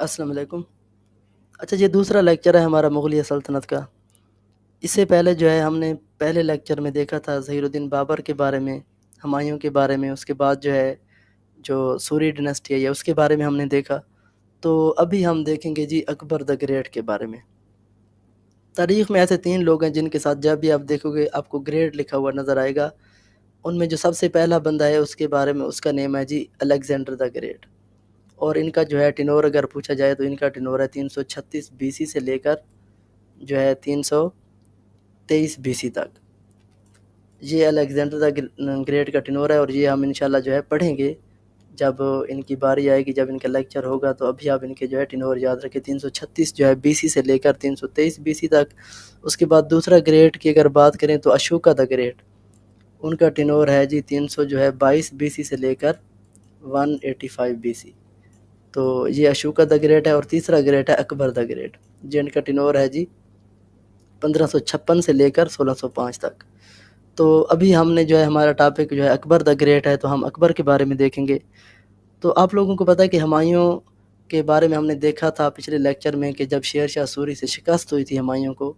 السلام علیکم۔ اچھا یہ دوسرا لیکچر ہے ہمارا مغلیہ سلطنت کا۔ اس سے پہلے جو ہے ہم نے پہلے لیکچر میں دیکھا تھا ظہیر الدین بابر کے بارے میں، ہمایوں کے بارے میں، اس کے بعد جو ہے جو سوری ڈیناسٹی ہے یا اس کے بارے میں ہم نے دیکھا۔ تو ابھی ہم دیکھیں گے جی اکبر دا گریٹ کے بارے میں۔ تاریخ میں ایسے 3 لوگ ہیں جن کے ساتھ جب بھی آپ دیکھو گے آپ کو گریٹ لکھا ہوا نظر آئے گا۔ ان میں جو سب سے پہلا بندہ ہے اس کے بارے میں اس کا نیم ہے جی الیگزینڈر دا گریٹ، اور ان کا جو ہے ٹینور اگر پوچھا جائے تو ان کا ٹینور ہے 336 بی سی سے لے کر جو ہے 323 بی سی تک۔ یہ الیگزینڈر دا گریٹ کا ٹینور ہے، اور یہ ہم انشاءاللہ جو ہے پڑھیں گے جب ان کی باری آئے گی، جب ان کا لیکچر ہوگا تو ابھی آپ ان کے جو ہے ٹینور یاد رکھیں 336 جو ہے بی سی سے لے کر 323 بی سی تک۔ اس کے بعد دوسرا گریٹ کی اگر بات کریں تو اشوکا دا گریٹ، ان کا ٹینور ہے جی 300 جو ہے 22 بی سی سے لے کر 185 بی سی۔ تو یہ اشوکا دا گریٹ ہے، اور تیسرا گریٹ ہے اکبر دا گریٹ جن کا ٹینور ہے جی 1556 سے لے کر 1605 تک۔ تو ابھی ہم نے جو ہے ہمارا ٹاپک جو ہے اکبر دا گریٹ ہے، تو ہم اکبر کے بارے میں دیکھیں گے۔ تو آپ لوگوں کو پتہ ہے کہ ہمایوں کے بارے میں ہم نے دیکھا تھا پچھلے لیکچر میں کہ جب شیر شاہ سوری سے شکست ہوئی تھی ہمایوں کو۔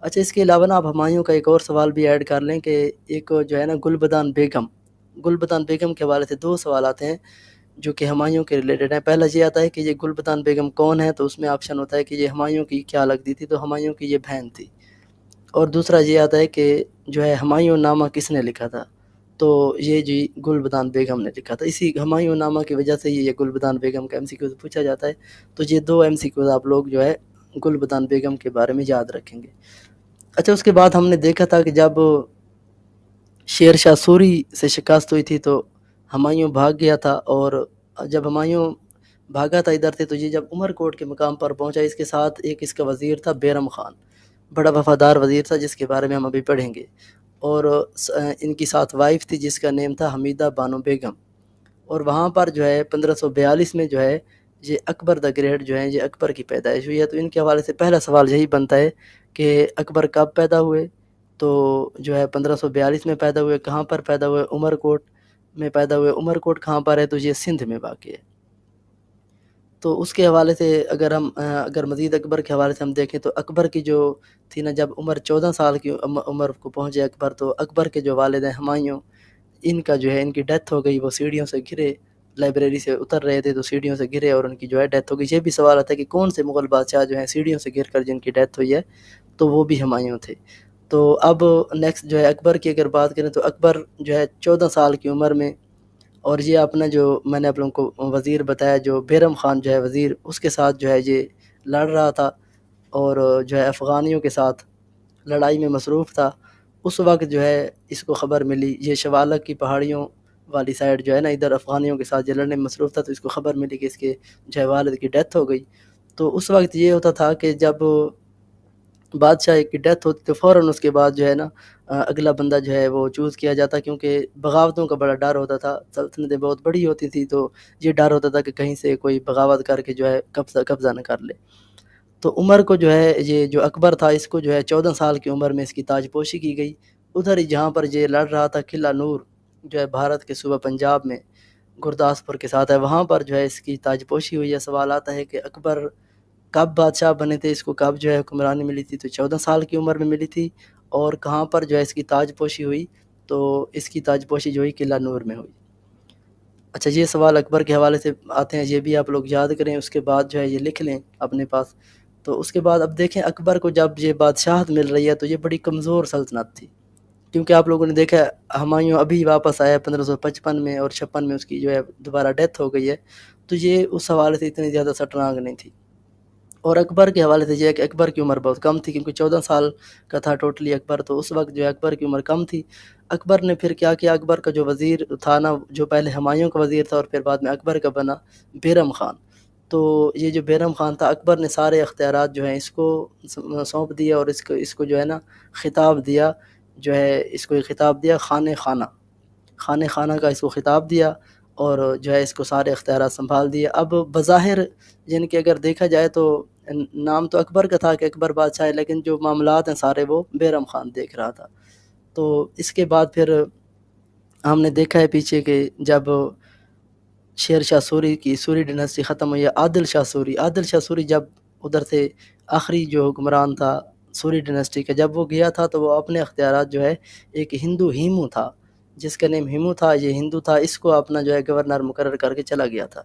اچھا اس کے علاوہ نا آپ ہمایوں کا ایک اور سوال بھی ایڈ کر لیں کہ ایک جو ہے نا گلبدان بیگم کے حوالے سے 2 سوالات ہیں جو کہ ہمایوں کے ریلیٹڈ ہیں۔ پہلا یہ آتا ہے کہ یہ گلبدان بیگم کون ہے، تو اس میں آپشن ہوتا ہے کہ یہ ہمایوں کی کیا لگتی تھی، تو ہمایوں کی یہ بہن تھی۔ اور دوسرا یہ آتا ہے کہ جو ہے ہمایوں نامہ کس نے لکھا تھا، تو یہ جی گلبدان بیگم نے لکھا تھا۔ اسی ہمایوں نامہ کی وجہ سے یہ گلبدان بیگم کا MCQ پوچھا جاتا ہے۔ تو یہ 2 MCQ آپ لوگ جو ہے گلبدان بیگم کے بارے میں یاد رکھیں گے۔ اچھا اس کے بعد ہم نے دیکھا تھا کہ جب شیر شاہ سوری سے شکست ہوئی تھی تو ہمایوں بھاگ گیا تھا، اور جب ہمایوں بھاگا تھا ادھر سے تو یہ جب عمر کوٹ کے مقام پر پہنچا، اس کے ساتھ ایک اس کا وزیر تھا بیرم خان، بڑا وفادار وزیر تھا جس کے بارے میں ہم ابھی پڑھیں گے، اور ان کی ساتھ وائف تھی جس کا نیم تھا حمیدہ بانو بیگم۔ اور وہاں پر جو ہے 1542 میں جو ہے یہ اکبر دا گریٹ جو ہے یہ اکبر کی پیدائش ہوئی ہے۔ تو ان کے حوالے سے پہلا سوال یہی بنتا ہے کہ اکبر کب پیدا ہوئے، تو جو ہے 1542 میں پیدا ہوئے۔ کہاں پر پیدا ہوئے؟ عمر کوٹ میں پیدا ہوئے۔ عمر کوٹ کہاں پر ہے؟ تو یہ سندھ میں واقع ہے۔ تو اس کے حوالے سے اگر مزید اکبر کے حوالے سے ہم دیکھیں تو اکبر کی جو تھی نا، جب عمر 14 سال کی عمر کو پہنچے اکبر، تو اکبر کے جو والد ہیں ہمایوں، ان کا جو ہے ان کی ڈیتھ ہو گئی۔ وہ سیڑھیوں سے گرے، لائبریری سے اتر رہے تھے تو سیڑھیوں سے گرے اور ان کی جو ہے ڈیتھ ہو گئی۔ یہ بھی سوال آتا ہے کہ کون سے مغل بادشاہ جو ہیں سیڑھیوں سے گر کر جن کی ڈیتھ ہوئی ہے، تو وہ بھی ہمایوں تھے۔ تو اب نیکسٹ جو ہے اکبر کی اگر بات کریں تو اکبر جو ہے 14 سال کی عمر میں، اور یہ اپنا جو میں نے آپ لوگوں کو وزیر بتایا جو بیرم خان جو ہے وزیر، اس کے ساتھ جو ہے یہ لڑ رہا تھا، اور جو ہے افغانیوں کے ساتھ لڑائی میں مصروف تھا۔ اس وقت جو ہے اس کو خبر ملی، یہ شوالک کی پہاڑیوں والی سائڈ جو ہے نا ادھر افغانیوں کے ساتھ یہ لڑنے میں مصروف تھا، تو اس کو خبر ملی کہ اس کے جو ہے والد کی ڈیتھ ہو گئی۔ تو اس وقت یہ ہوتا تھا کہ جب بادشاہ کی ڈیتھ ہوتی تو فوراً اس کے بعد جو ہے نا اگلا بندہ جو ہے وہ چوز کیا جاتا، کیونکہ بغاوتوں کا بڑا ڈر ہوتا تھا، سلطنتیں بہت بڑی ہوتی تھی تو یہ ڈر ہوتا تھا کہ کہیں سے کوئی بغاوت کر کے جو ہے قبضہ نہ کر لے۔ تو عمر کو جو ہے یہ جو اکبر تھا اس کو جو ہے 14 سال کی عمر میں اس کی تاج پوشی کی گئی۔ ادھر ہی جہاں پر یہ لڑ رہا تھا قلعہ نور جو ہے بھارت کے صوبہ پنجاب میں گرداسپور کے ساتھ ہے، وہاں پر جو ہے اس کی تاج پوشی ہوئی ہے۔ سوال آتا ہے کہ اکبر کب بادشاہ بنے تھے، اس کو کب جو ہے حکمرانی ملی تھی، تو 14 سال کی عمر میں ملی تھی، اور کہاں پر جو ہے اس کی تاج پوشی ہوئی، تو اس کی تاج پوشی جو ہوئی قلعہ نور میں ہوئی۔ اچھا یہ سوال اکبر کے حوالے سے آتے ہیں، یہ بھی آپ لوگ یاد کریں، اس کے بعد جو ہے یہ لکھ لیں اپنے پاس۔ تو اس کے بعد اب دیکھیں اکبر کو جب یہ بادشاہت مل رہی ہے تو یہ بڑی کمزور سلطنت تھی، کیونکہ آپ لوگوں نے دیکھا ہمایوں ابھی واپس آیا 1555 میں، اور 56 میں اس کی جو ہے دوبارہ ڈیتھ ہو گئی ہے، تو یہ اس حوالے سے اتنی زیادہ سٹرانگ نہیں تھی۔ اور اکبر کے حوالے سے یہ ہے کہ اکبر کی عمر بہت کم تھی، کیونکہ 14 سال کا تھا ٹوٹلی اکبر، تو اس وقت جو ہے اکبر کی عمر کم تھی۔ اکبر نے پھر کیا کیا، اکبر کا جو وزیر تھا نا، جو پہلے ہمایوں کا وزیر تھا اور پھر بعد میں اکبر کا بنا، بیرم خان، تو یہ جو بیرم خان تھا اکبر نے سارے اختیارات جو ہیں اس کو سونپ دیا، اور اس کو جو ہے نا خطاب دیا، جو ہے اس کو خطاب دیا خانہ خانہ کا اس کو خطاب دیا، اور جو ہے اس کو سارے اختیارات سنبھال دیے۔ اب بظاہر جن کے اگر دیکھا جائے تو نام تو اکبر کا تھا کہ اکبر بادشاہ ہے، لیکن جو معاملات ہیں سارے وہ بیرم خان دیکھ رہا تھا۔ تو اس کے بعد پھر ہم نے دیکھا ہے پیچھے کہ جب شیر شاہ سوری کی سوری ڈیناسٹی ختم ہوئی ہے، عادل شاہ سوری جب ادھر سے آخری جو حکمران تھا سوری ڈیناسٹی کا، جب وہ گیا تھا تو وہ اپنے اختیارات جو ہے ایک ہندو ہیمو تھا، جس کا نیم ہیمو تھا، یہ ہندو تھا، اس کو اپنا جو ہے گورنر مقرر کر کے چلا گیا تھا۔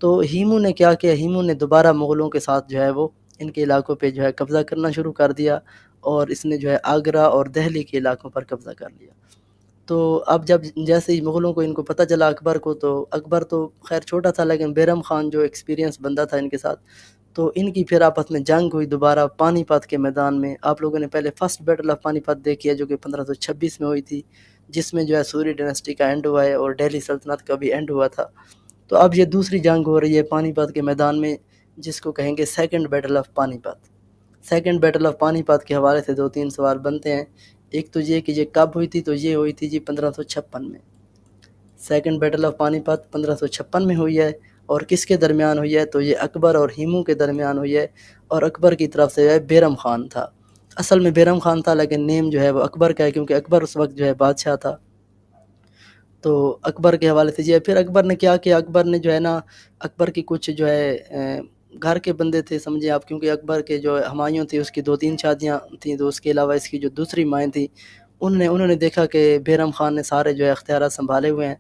تو ہیمو نے کیا کیا، ہیمو نے دوبارہ مغلوں کے ساتھ جو ہے وہ ان کے علاقوں پہ جو ہے قبضہ کرنا شروع کر دیا، اور اس نے جو ہے آگرہ اور دہلی کے علاقوں پر قبضہ کر لیا۔ تو اب جب جیسے ہی مغلوں کو ان کو پتہ چلا اکبر کو، تو اکبر تو خیر چھوٹا تھا، لیکن بیرم خان جو ایکسپیرینس بندہ تھا ان کے ساتھ، تو ان کی پھر آپس میں جنگ ہوئی دوبارہ پانی پت کے میدان میں۔ آپ لوگوں نے پہلے فرسٹ بیٹل آف پانی پت دیکھی ہے جو کہ 1526 میں ہوئی تھی، جس میں جو ہے سوری ڈیناسٹی کا اینڈ ہوا ہے اور دہلی سلطنت کا بھی اینڈ ہوا تھا۔ تو اب یہ دوسری جنگ ہو رہی ہے پانی پت کے میدان میں، جس کو کہیں گے سیکنڈ بیٹل آف پانی پت۔ سیکنڈ بیٹل آف پانی پت کے حوالے سے 2-3 سوال بنتے ہیں۔ ایک تو یہ کہ یہ کب ہوئی تھی، تو یہ ہوئی تھی جی 1556 میں۔ سیکنڈ بیٹل آف پانی پت 1556 میں ہوئی ہے، اور کس کے درمیان ہوئی ہے، تو یہ اکبر اور ہیمو کے درمیان ہوئی ہے، اور اکبر کی طرف سے جو ہے بیرم خان تھا، اصل میں بیرم خان تھا لیکن نیم جو ہے وہ اکبر کا ہے، کیونکہ اکبر اس وقت جو ہے بادشاہ تھا۔ تو اکبر کے حوالے سے یہ پھر اکبر نے کیا کیا، اکبر نے جو ہے نا، اکبر کی کچھ جو ہے گھر کے بندے تھے سمجھے آپ، کیونکہ اکبر کے جو ہمایوں تھی اس کی 2-3 شادیاں تھیں، تو اس کے علاوہ اس کی جو دوسری مائیں تھیں، انہوں نے دیکھا کہ بیرم خان نے سارے جو ہے اختیارات سنبھالے ہوئے ہیں،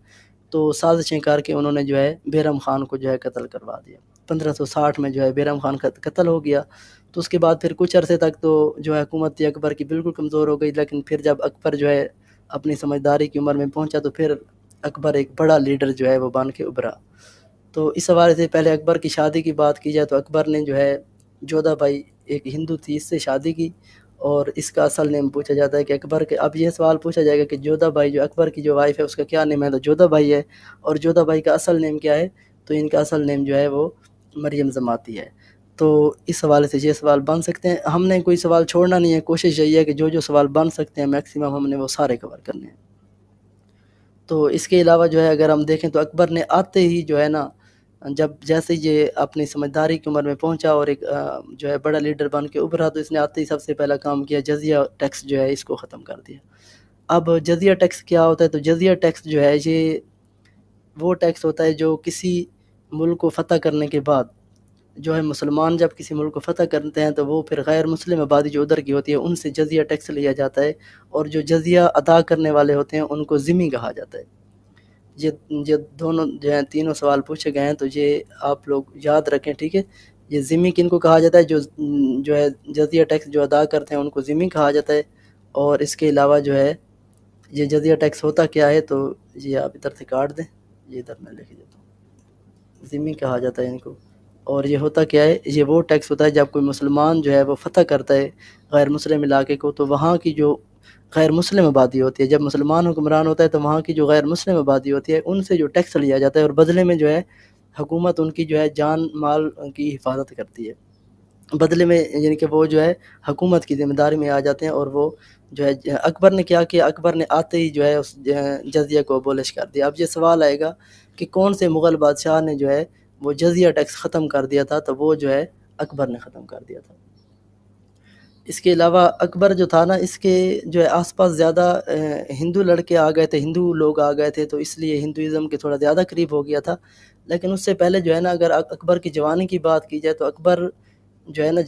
تو سازشیں کر کے انہوں نے جو ہے بیرم خان کو جو ہے قتل کروا دیا۔ 1560 میں جو ہے بیرم خان کا قتل ہو گیا۔ تو اس کے بعد پھر کچھ عرصے تک تو جو ہے حکومت تھی اکبر کی بالکل کمزور ہو گئی، لیکن پھر جب اکبر جو ہے اپنی سمجھداری کی عمر میں پہنچا تو پھر اکبر ایک بڑا لیڈر جو ہے وہ بن کے ابھرا۔ تو اس حوالے سے پہلے اکبر کی شادی کی بات کی جائے تو اکبر نے جو ہے جودھا بائی ایک ہندو تھی اس سے شادی کی، اور اس کا اصل نیم پوچھا جاتا ہے کہ اکبر کے، اب یہ سوال پوچھا جائے گا کہ جودھا بائی جو اکبر کی جو وائف ہے اس کا کیا نیم ہے، تو جودھا بائی ہے، اور جودھا بائی کا اصل نیم کیا ہے، تو ان کا اصل نیم جو ہے وہ مریم زماتی ہے۔ تو اس حوالے سے یہ سوال بن سکتے ہیں، ہم نے کوئی سوال چھوڑنا نہیں ہے، کوشش یہی ہے کہ جو سوال بن سکتے ہیں میکسیمم ہم نے وہ سارے کور کرنے ہیں۔ تو اس کے علاوہ جو ہے اگر ہم دیکھیں تو اکبر نے آتے ہی جو ہے نا، جب جیسے یہ اپنی سمجھداری کی عمر میں پہنچا اور ایک جو ہے بڑا لیڈر بن کے ابھرا، تو اس نے آتے ہی سب سے پہلا کام کیا، جزیہ ٹیکس جو ہے اس کو ختم کر دیا۔ اب جزیہ ٹیکس کیا ہوتا ہے، تو جزیہ ٹیکس جو ہے یہ وہ ٹیکس ہوتا ہے جو کسی ملک کو فتح کرنے کے بعد جو ہے مسلمان جب کسی ملک کو فتح کرتے ہیں تو وہ پھر غیر مسلم آبادی جو ادھر کی ہوتی ہے ان سے جزیہ ٹیکس لیا جاتا ہے، اور جو جزیہ ادا کرنے والے ہوتے ہیں ان کو ذمی کہا جاتا ہے۔ یہ دونوں جو ہیں تینوں سوال پوچھے گئے ہیں، تو یہ آپ لوگ یاد رکھیں، ٹھیک ہے۔ یہ ذمی کن کو کہا جاتا ہے، جو ہے جزیہ ٹیکس جو ادا کرتے ہیں ان کو ذمی کہا جاتا ہے، اور اس کے علاوہ جو ہے یہ جزیہ ٹیکس ہوتا کیا ہے، تو یہ آپ ادھر سے کاٹ دیں، یہ ادھر میں لکھ دیتا ہوں، ذمی کہا جاتا ہے ان کو۔ اور یہ ہوتا کیا ہے، یہ وہ ٹیکس ہوتا ہے جب کوئی مسلمان جو ہے وہ فتح کرتا ہے غیر مسلم علاقے کو، تو وہاں کی جو غیر مسلم آبادی ہوتی ہے، جب مسلمان حکمران ہوتا ہے تو وہاں کی جو غیر مسلم آبادی ہوتی ہے ان سے جو ٹیکس لیا جاتا ہے، اور بدلے میں جو ہے حکومت ان کی جو ہے جان مال کی حفاظت کرتی ہے، بدلے میں یعنی کہ وہ جو ہے حکومت کی ذمہ داری میں آ جاتے ہیں، اور وہ جو ہے اکبر نے کیا کیا، اکبر نے آتے ہی جو ہے اس جزیہ کو ابولش کر دیا۔ اب یہ سوال آئے گا کہ کون سے مغل بادشاہ نے جو ہے وہ جزیہ ٹیکس ختم کر دیا تھا، تو وہ جو ہے اکبر نے ختم کر دیا تھا۔ اس کے علاوہ اکبر جو تھا نا، اس کے جو ہے آس پاس زیادہ ہندو لڑکے آ گئے تھے، ہندو لوگ آ گئے تھے، تو اس لیے ہندوازم کے تھوڑا زیادہ قریب ہو گیا تھا۔ لیکن اس سے پہلے جو ہے نا، اگر اکبر کی جوانی کی بات کی جائے تو اکبر جو ہے نا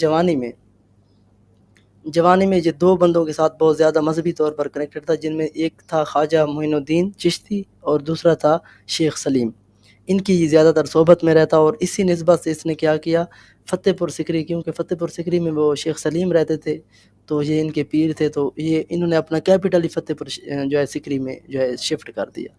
جوانی میں یہ دو بندوں کے ساتھ بہت زیادہ مذہبی طور پر کنیکٹڈ تھا، جن میں ایک تھا خواجہ معین الدین چشتی اور دوسرا تھا شیخ سلیم۔ ان کی زیادہ تر صحبت میں رہتا، اور اسی نسبت سے اس نے کیا کیا، فتح پور سکری، کیونکہ فتح پور سکری میں وہ شیخ سلیم رہتے تھے تو یہ ان کے پیر تھے، تو انہوں نے اپنا کیپٹل ہی فتح پور جو ہے سکری میں جو ہے شفٹ کر دیا،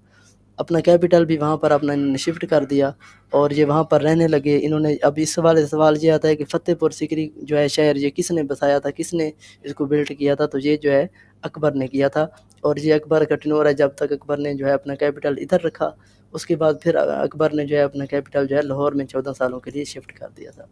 اپنا کیپٹل بھی وہاں پر اپنا انہوں نے شفٹ کر دیا، اور یہ وہاں پر رہنے لگے انہوں نے۔ اب اس حوالے سے سوال یہ آتا ہے کہ فتح پور سکری جو ہے شہر، یہ کس نے بسایا تھا، کس نے اس کو بلڈ کیا تھا، تو یہ جو ہے اکبر نے کیا تھا، اور یہ اکبر کا ٹینور ہے جب تک اکبر نے جو ہے اپنا کیپٹل ادھر رکھا، اس کے بعد پھر اکبر نے جو ہے اپنا کیپٹل جو ہے لاہور میں 14 سالوں کے لیے شفٹ کر دیا تھا۔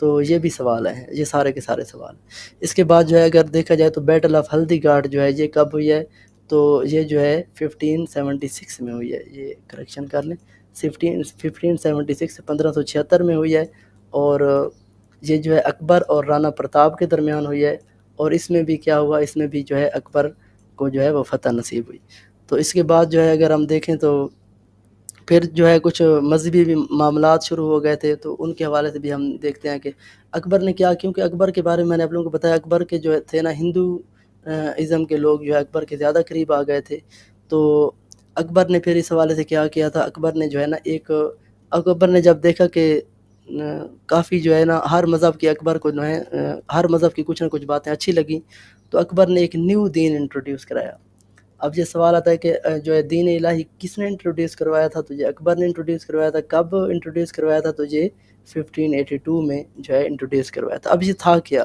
تو یہ بھی سوال ہیں، یہ سارے کے سارے سوال۔ اس کے بعد جو ہے اگر دیکھا جائے تو بیٹل آف ہلدی گھاٹ جو ہے یہ کب ہوئی ہے، تو یہ جو ہے 1576 میں ہوئی ہے، یہ کریکشن کر لیں، 1576 1576 میں ہوئی ہے، اور یہ جو ہے اکبر اور رانا پرتاپ کے درمیان ہوئی ہے، اور اس میں بھی کیا ہوا، اس میں بھی جو ہے اکبر کو جو ہے وہ فتح نصیب ہوئی۔ تو اس کے بعد جو ہے اگر ہم دیکھیں تو پھر جو ہے کچھ مذہبی بھی معاملات شروع ہو گئے تھے، تو ان کے حوالے سے بھی ہم دیکھتے ہیں کہ اکبر نے کیا، کیونکہ اکبر کے بارے میں نے آپ لوگوں کو بتایا، اکبر کے جو تھے نا ہندو ازم کے لوگ جو ہے اکبر کے زیادہ قریب آ گئے تھے. تو اکبر نے پھر اس حوالے سے کیا کیا تھا، اکبر نے جو ہے نا اکبر نے جب دیکھا کہ کافی جو ہے نا ہر مذہب کے اکبر کو جو ہے ہر مذہب کی کچھ نہ کچھ باتیں اچھی لگیں، تو اکبر نے ایک نیو دین انٹروڈیوس کرایا. اب یہ سوال آتا ہے کہ جو ہے دین الہی کس نے انٹروڈیوس کروایا تھا؟ تو یہ اکبر نے انٹروڈیوس کروایا تھا. کب انٹروڈیوس کروایا تھا؟ تو یہ 1582 میں جو ہے انٹروڈیوس کروایا تھا. اب یہ تھا کیا؟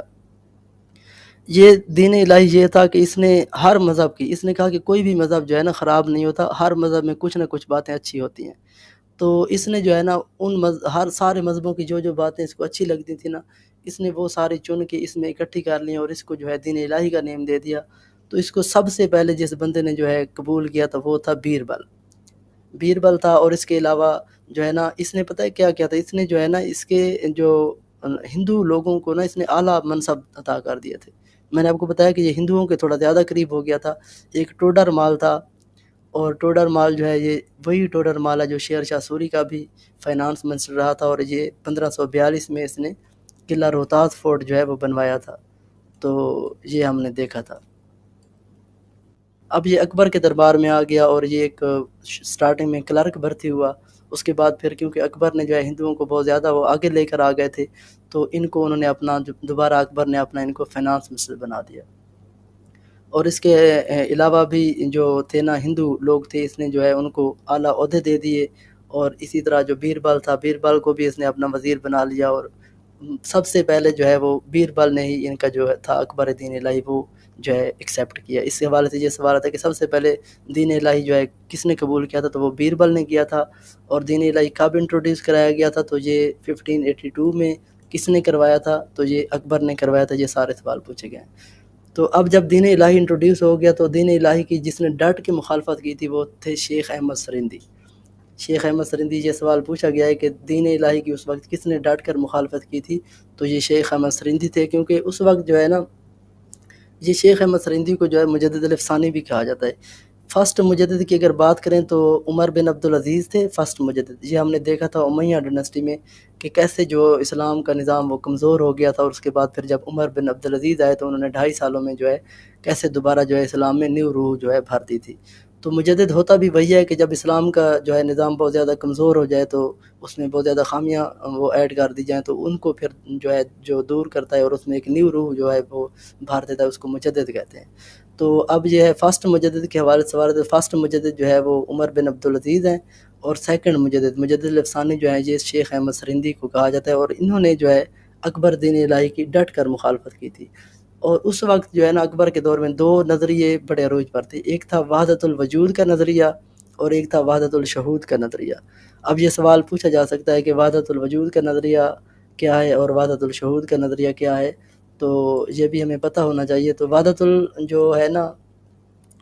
یہ دین الہی یہ تھا کہ اس نے ہر مذہب کی، اس نے کہا کہ کوئی بھی مذہب جو ہے نا خراب نہیں ہوتا، ہر مذہب میں کچھ نہ کچھ باتیں اچھی ہوتی ہیں. تو اس نے جو ہے نا ہر سارے مذہبوں کی جو باتیں اس کو اچھی لگتی تھیں نا، اس نے وہ ساری چن کے اس میں اکٹھی کر لی اور اس کو جو ہے دین الہی کا نیم دے دیا. تو اس کو سب سے پہلے جس بندے نے جو ہے قبول کیا تھا وہ تھا بیربل تھا. اور اس کے علاوہ جو ہے نا اس نے پتہ ہے کیا کیا تھا، اس نے جو ہے نا اس کے جو ہندو لوگوں کو نا اس نے اعلیٰ منصب عطا کر دیے تھے. میں نے آپ کو بتایا کہ یہ ہندوؤں کے تھوڑا زیادہ قریب ہو گیا تھا. ایک ٹوڈر مال تھا، اور ٹوڈر مال جو ہے یہ وہی ٹوڈر مال ہے جو شیر شاہ سوری کا بھی فائنانس منسٹر رہا تھا، اور یہ 1542 میں اس نے قلعہ روہتاس فورٹ جو ہے وہ بنوایا تھا. تو یہ ہم نے دیکھا تھا. اب یہ اکبر کے دربار میں آ گیا، اور یہ ایک سٹارٹنگ میں کلرک بھرتی ہوا. اس کے بعد پھر کیونکہ اکبر نے جو ہے ہندوؤں کو بہت زیادہ وہ آگے لے کر آ گئے تھے، تو ان کو انہوں نے اپنا دوبارہ اکبر نے اپنا ان کو فائنانس منسٹر بنا دیا. اور اس کے علاوہ بھی جو تھے نا ہندو لوگ تھے، اس نے جو ہے ان کو اعلیٰ عہدے دے دیے. اور اسی طرح جو بیربل تھا، بیربل کو بھی اس نے اپنا وزیر بنا لیا. اور سب سے پہلے جو ہے وہ بیربل نے ہی ان کا جو تھا اکبر دین الہی وہ جو ہے ایکسیپٹ کیا. اس حوالے سے یہ سوال آتا ہے کہ سب سے پہلے دین الہی جو ہے کس نے قبول کیا تھا؟ تو وہ بیربل نے کیا تھا. اور دین الہی کب انٹروڈیوس کرایا گیا تھا؟ تو یہ 1582 میں. کس نے کروایا تھا؟ تو یہ اکبر نے کروایا تھا. یہ سارے سوال پوچھے گئے ہیں. تو اب جب دین الہی انٹروڈیوس ہو گیا، تو دین الہی کی جس نے ڈٹ کے مخالفت کی تھی وہ تھے شیخ احمد سرندی. شیخ احمد سرندی، یہ سوال پوچھا گیا ہے کہ دین الہی کی اس وقت کس نے ڈٹ کر مخالفت کی تھی؟ تو یہ شیخ احمد سرندی تھے. کیونکہ اس وقت جو ہے نا یہ شیخ احمد سرندی کو جو ہے مجدد الافسانی بھی کہا جاتا ہے. فرسٹ مجدد کی اگر بات کریں تو عمر بن عبدالعزیز تھے فرسٹ مجدد. یہ ہم نے دیکھا تھا امیہ ڈائناسٹی میں کہ کیسے جو اسلام کا نظام وہ کمزور ہو گیا تھا، اور اس کے بعد پھر جب عمر بن عبدالعزیز آئے تو انہوں نے 2.5 سالوں میں جو ہے کیسے دوبارہ جو ہے اسلام میں نیو روح جو ہے بھر دی تھی. تو مجدد ہوتا بھی وہی ہے کہ جب اسلام کا جو ہے نظام بہت زیادہ کمزور ہو جائے تو اس میں بہت زیادہ خامیاں وہ ایڈ کر دی جائیں، تو ان کو پھر جو ہے جو دور کرتا ہے اور اس میں ایک نیو روح جو ہے وہ بھر دیتا ہے، اس کو مجدد کہتے ہیں. تو اب یہ ہے فرسٹ مجدد کے حوالے سے سوال ہے. فرسٹ مجدد جو ہے وہ عمر بن عبدالعزیز ہیں، اور سیکنڈ مجدد مجدد الافسانی جو ہے یہ شیخ احمد سرندی کو کہا جاتا ہے. اور انہوں نے جو ہے اکبر دین الہی کی ڈٹ کر مخالفت کی تھی. اور اس وقت جو ہے نا اکبر کے دور میں 2 نظریے بڑے عروج پر تھے. ایک تھا وحدت الوجود کا نظریہ، اور ایک تھا وحدت الشہود کا نظریہ. اب یہ سوال پوچھا جا سکتا ہے کہ وحدت الوجود کا نظریہ کیا ہے اور وحدت الشہود کا نظریہ کیا ہے؟ تو یہ بھی ہمیں پتہ ہونا چاہیے. تو وحدت جو ہے نا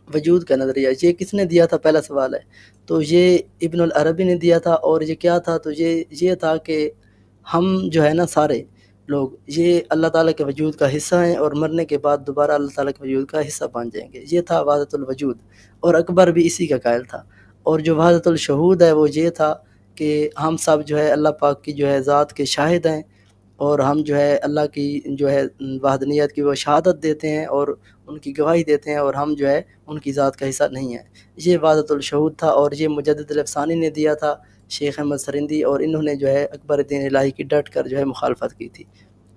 وجود کا نظریہ یہ کس نے دیا تھا؟ پہلا سوال ہے. تو یہ ابن العربی نے دیا تھا. اور یہ کیا تھا؟ تو یہ تھا کہ ہم جو ہے نا سارے لوگ یہ اللہ تعالیٰ کے وجود کا حصہ ہیں، اور مرنے کے بعد دوبارہ اللہ تعالیٰ کے وجود کا حصہ بن جائیں گے. یہ تھا وحدت الوجود، اور اکبر بھی اسی کا قائل تھا. اور جو وحدت الشہود ہے وہ یہ تھا کہ ہم سب جو ہے اللہ پاک کی جو ہے ذات کے شاہد ہیں، اور ہم جو ہے اللہ کی جو ہے وحدانیت کی وہ شہادت دیتے ہیں اور ان کی گواہی دیتے ہیں، اور ہم جو ہے ان کی ذات کا حصہ نہیں ہیں. یہ وحدت الشہود تھا، اور یہ مجدد الافسانی نے دیا تھا شیخ احمد سرندی، اور انہوں نے جو ہے اکبر دین الہی کی ڈٹ کر جو ہے مخالفت کی تھی.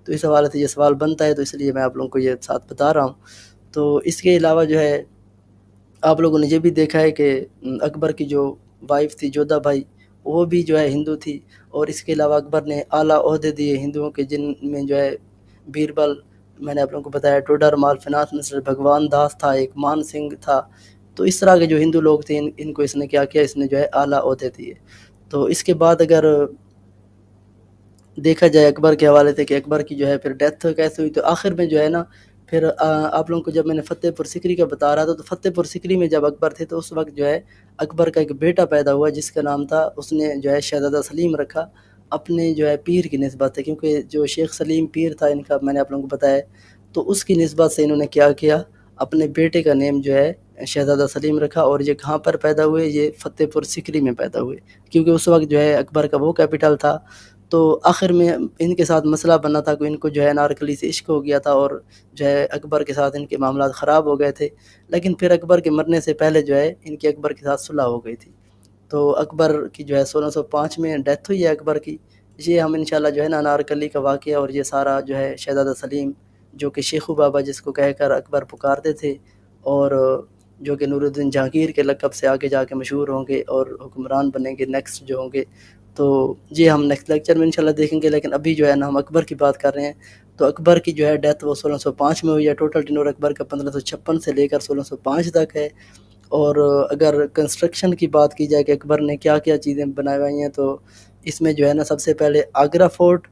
تو اس حوالے سے یہ سوال بنتا ہے، تو اس لیے میں آپ لوگوں کو یہ ساتھ بتا رہا ہوں. تو اس کے علاوہ جو ہے آپ لوگوں نے یہ بھی دیکھا ہے کہ اکبر کی جو وائف تھی جودھا بائی، وہ بھی جو ہے ہندو تھی. اور اس کے علاوہ اکبر نے اعلیٰ عہدے دیے ہندوؤں کے، جن میں جو ہے بیربل، میں نے آپ لوگوں کو بتایا ٹوڈر مال فائنانس منسٹر بھگوان داس تھا، ایک مان سنگھ تھا. تو اس طرح کے جو ہندو لوگ تھے ان کو اس نے کیا کیا، اس نے جو ہے اعلیٰ عہدے دیے. تو اس کے بعد اگر دیکھا جائے اکبر کے حوالے سے کہ اکبر کی جو ہے پھر ڈیتھ کیسے ہوئی، تو آخر میں جو ہے نا پھر آپ لوگوں کو جب میں نے فتح پور سکری کا بتا رہا تھا، تو فتح پور سکری میں جب اکبر تھے تو اس وقت جو ہے اکبر کا ایک بیٹا پیدا ہوا جس کا نام تھا، اس نے جو ہے شہزادہ سلیم رکھا اپنے جو ہے پیر کی نسبت ہے، کیونکہ جو شیخ سلیم پیر تھا ان کا میں نے آپ لوگوں کو بتایا. تو اس کی نسبت سے انہوں نے کیا کیا، اپنے بیٹے کا نیم جو ہے شہزادہ سلیم رکھا، اور یہ کہاں پر پیدا ہوئے؟ یہ فتح پور سکری میں پیدا ہوئے، کیونکہ اس وقت جو ہے اکبر کا وہ کیپٹل تھا۔ تو آخر میں ان کے ساتھ مسئلہ بنا تھا کہ ان کو جو ہے انارکلی سے عشق ہو گیا تھا، اور جو ہے اکبر کے ساتھ ان کے معاملات خراب ہو گئے تھے، لیکن پھر اکبر کے مرنے سے پہلے جو ہے ان کی اکبر کے ساتھ صلح ہو گئی تھی۔ تو اکبر کی جو ہے 1605 میں ڈیتھ ہوئی ہے اکبر کی۔ یہ ہم انشاءاللہ جو ہے نا انارکلی کا واقعہ، اور یہ سارا جو ہے شہزادہ سلیم جو کہ شیخو بابا جس کو کہہ کر اکبر پکارتے تھے، اور جو کہ نور الدین جہانگیر کے لقب سے آگے جا کے مشہور ہوں گے اور حکمران بنیں گے نیکسٹ جو ہوں گے، تو یہ ہم نیکسٹ لیکچر میں انشاءاللہ دیکھیں گے۔ لیکن ابھی جو ہے نا ہم اکبر کی بات کر رہے ہیں۔ تو اکبر کی جو ہے ڈیتھ وہ 1605 میں ہوئی ہے۔ ٹوٹل ٹینور اکبر کا 1556 سے لے کر 1605 تک ہے۔ اور اگر کنسٹرکشن کی بات کی جائے کہ اکبر نے کیا کیا چیزیں بنائی ہیں، تو اس میں جو ہے نا سب سے پہلے آگرہ فورٹ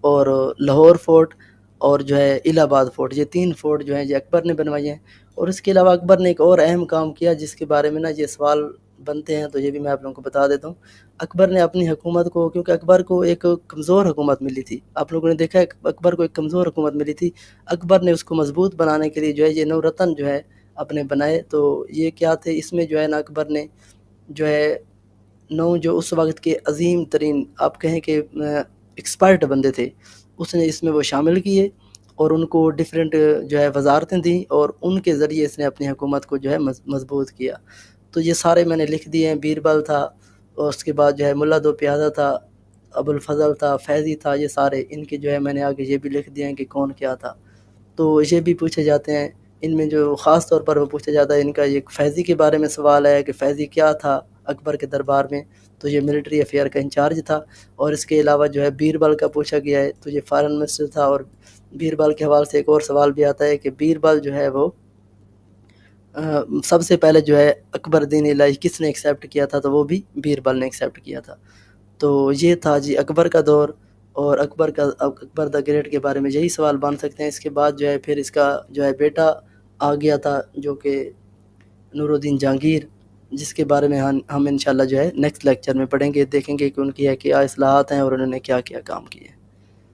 اور لاہور فورٹ اور جو ہے الہ آباد فورٹ، یہ 3 فورٹ جو ہیں یہ اکبر نے بنوائی ہیں۔ اور اس کے علاوہ اکبر نے ایک اور اہم کام کیا جس کے بارے میں نا یہ سوال بنتے ہیں، تو یہ بھی میں آپ لوگوں کو بتا دیتا ہوں۔ اکبر نے اپنی حکومت کو، کیونکہ اکبر کو ایک کمزور حکومت ملی تھی، آپ لوگوں نے دیکھا ہے اکبر کو ایک کمزور حکومت ملی تھی، اکبر نے اس کو مضبوط بنانے کے لیے جو ہے یہ 9 رتن جو ہے اپنے بنائے۔ تو یہ کیا تھے؟ اس میں جو ہے نا اکبر نے جو ہے 9 جو اس وقت کے عظیم ترین آپ کہیں کہ ایکسپرٹ بندے تھے، اس نے اس میں وہ شامل کیے، اور ان کو ڈیفرنٹ جو ہے وزارتیں دیں، اور ان کے ذریعے اس نے اپنی حکومت کو جو ہے مضبوط کیا۔ تو یہ سارے میں نے لکھ دیے ہیں۔ بیربل تھا، اور اس کے بعد جو ہے ملا دو پیادہ تھا، ابو الفضل تھا، فیضی تھا، یہ سارے ان کے جو ہے میں نے آگے یہ بھی لکھ دیے ہیں کہ کون کیا تھا۔ تو یہ بھی پوچھے جاتے ہیں، ان میں جو خاص طور پر وہ پوچھا جاتا ہے، ان کا یہ فیضی کے بارے میں سوال ہے کہ فیضی کیا تھا اکبر کے دربار میں، تو یہ ملٹری افیئر کا انچارج تھا۔ اور اس کے علاوہ جو ہے بیربل کا پوچھا گیا ہے، تو یہ فارن منسٹر تھا۔ اور بیربل کے حوالے سے ایک اور سوال بھی آتا ہے کہ بیربل جو ہے وہ سب سے پہلے جو ہے اکبر دین الہی کس نے ایکسیپٹ کیا تھا؟ تو وہ بھی بیربل نے ایکسیپٹ کیا تھا۔ تو یہ تھا جی اکبر کا دور، اور اکبر دا گریٹ کے بارے میں یہی سوال بن سکتے ہیں۔ اس کے بعد جو ہے پھر اس کا جو ہے بیٹا آ گیا تھا جو کہ نور الدین جہانگیر، جس کے بارے میں ہم انشاءاللہ جو ہے نیکسٹ لیکچر میں پڑھیں گے، دیکھیں گے کہ ان کی کیا اصلاحات ہیں اور انہوں نے کیا کیا کام کیے۔